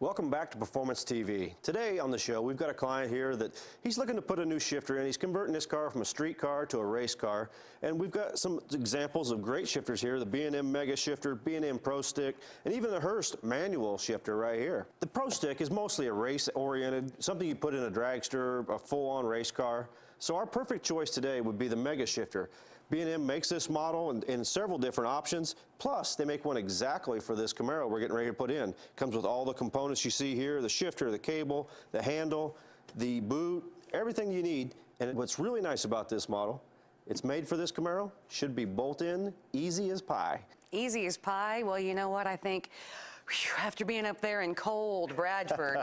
Welcome back to Performance TV. Today on the show, we've got a client here that he's looking to put a new shifter in. He's converting his car from a street car to a race car. And we've got some examples of great shifters here, the B&M MegaShifter, B&M Pro Stick, and even the Hurst manual shifter right here. The Pro Stick is mostly a race-oriented, something you put in a dragster, a full-on race car. So our perfect choice today would be the MegaShifter. B&M makes this model in several different options, plus they make one exactly for this Camaro we're getting ready to put in. Comes with all the components you see here, the shifter, the cable, the handle, the boot, everything you need. And what's really nice about this model, it's made for this Camaro, should be bolt-in, easy as pie. Easy as pie? Well, you know what, I think after being up there in cold Bradford,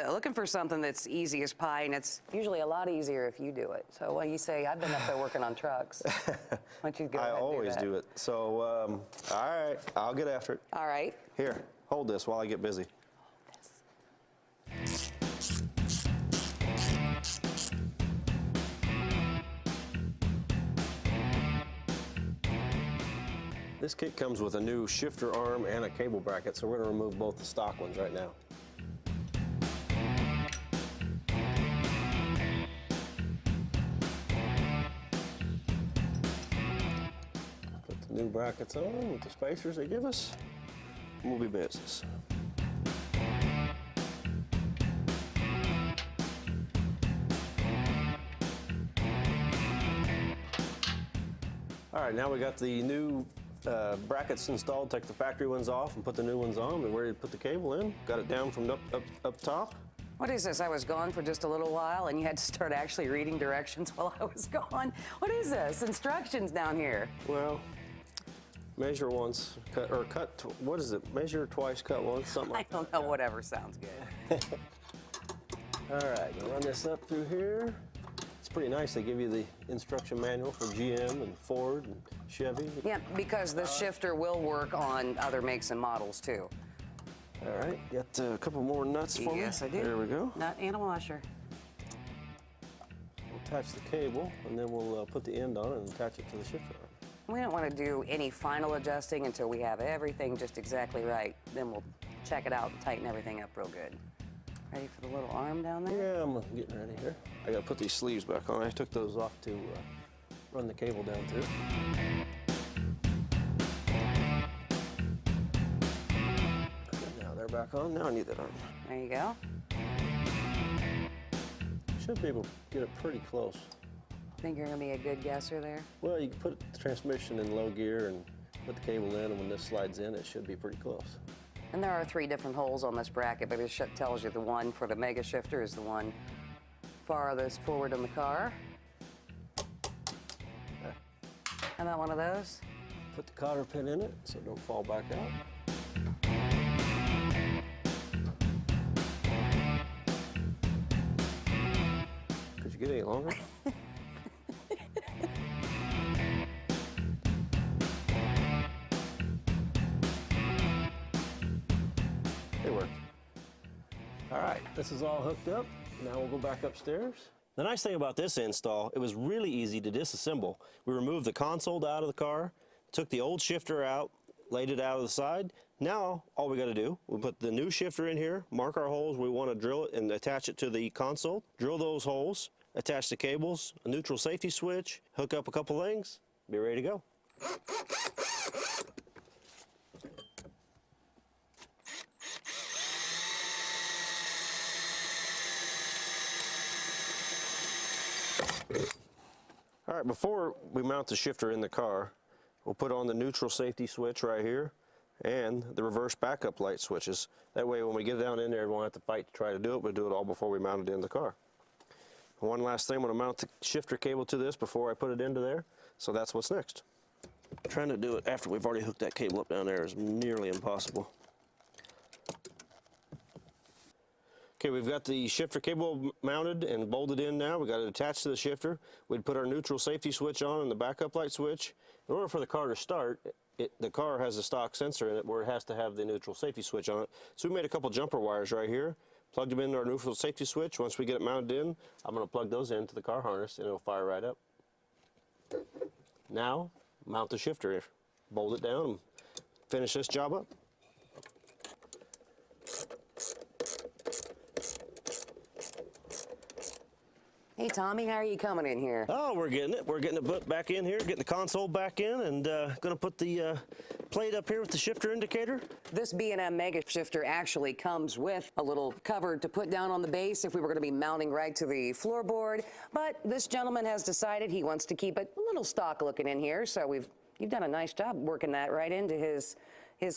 looking for something that's easy as pie, and it's usually a lot easier if you do it. So what you say, I've been up there working on trucks. Why don't you go ahead and do that? I always do it. So, all right, I'll get after it. All right. Here, hold this while I get busy. Hold this. This kit comes with a new shifter arm and a cable bracket, so we're going to remove both the stock ones right now. Put the new brackets on with the spacers they give us, and we'll be business. All right, now we got the new brackets installed. Take the factory ones off and put the new ones on. We're ready to put the cable in. Got it down from up top. What is this? I was gone for just a little while, and you had to start actually reading directions while I was gone. What is this? Instructions down here. Well, measure once, cut, what is it? Measure twice, cut once, something like that. I don't know, whatever sounds good. All right, gonna run this up through here. It's pretty nice. They give you the instruction manual for GM and Ford and Chevy. Yeah, because the shifter will work on other makes and models too. All right, got a couple more nuts for me. Yes, I do. There we go. Nut and a washer. We'll attach the cable, and then we'll put the end on it and attach it to the shifter arm. We don't want to do any final adjusting until we have everything just exactly right. Then we'll check it out and tighten everything up real good. Ready for the little arm down there? Yeah, I'm getting ready here. I gotta put these sleeves back on. I took those off to run the cable down through. Now they're back on. Now I need that arm. There you go. Should be able to get it pretty close. Think you're gonna be a good guesser there? Well, you can put the transmission in low gear and put the cable in, and when this slides in, it should be pretty close. And there are 3 different holes on this bracket, but it tells you the one for the MegaShifter is the one farthest forward in the car. Okay. How about one of those? Put the cotter pin in it so it don't fall back out. Could you get any longer? It worked. All right, this is all hooked up. Now we'll go back upstairs. The nice thing about this install, it was really easy to disassemble. We removed the console out of the car, took the old shifter out, laid it out of the side. Now, all we gotta do, we put the new shifter in here, mark our holes we wanna drill it and attach it to the console, drill those holes, attach the cables, a neutral safety switch, hook up a couple things, be ready to go. All right, before we mount the shifter in the car, we'll put on the neutral safety switch right here and the reverse backup light switches. That way when we get it down in there, we won't have to fight to try to do it. We'll do it all before we mount it in the car. One last thing, I'm going to mount the shifter cable to this before I put it into there. So that's what's next. Trying to do it after we've already hooked that cable up down there is nearly impossible. Okay, we've got the shifter cable mounted and bolted in now. We've got it attached to the shifter. We'd put our neutral safety switch on and the backup light switch. In order for the car to start, the car has a stock sensor in it where it has to have the neutral safety switch on it. So we made a couple jumper wires right here, plugged them into our neutral safety switch. Once we get it mounted in, I'm going to plug those into the car harness and it'll fire right up. Now, mount the shifter, bolt it down, and finish this job up. Hey, Tommy, how are you coming in here? Oh, we're getting it. We're getting it put back in here, getting the console back in, and going to put the plate up here with the shifter indicator. This B&M MegaShifter actually comes with a little cover to put down on the base if we were going to be mounting right to the floorboard. But this gentleman has decided he wants to keep it a little stock looking in here, so you've done a nice job working that right into his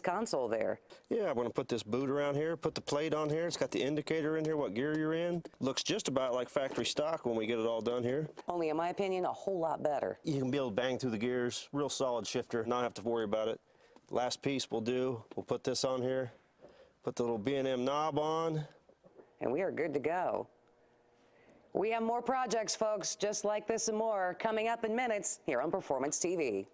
console there. Yeah, I'm going to put this boot around here, put the plate on here. It's got the indicator in here, what gear you're in. Looks just about like factory stock when we get it all done here. Only, in my opinion, a whole lot better. You can be able to bang through the gears. Real solid shifter, not have to worry about it. Last piece we'll do, we'll put this on here, put the little B&M knob on. And we are good to go. We have more projects, folks, just like this and more, coming up in minutes here on Performance TV.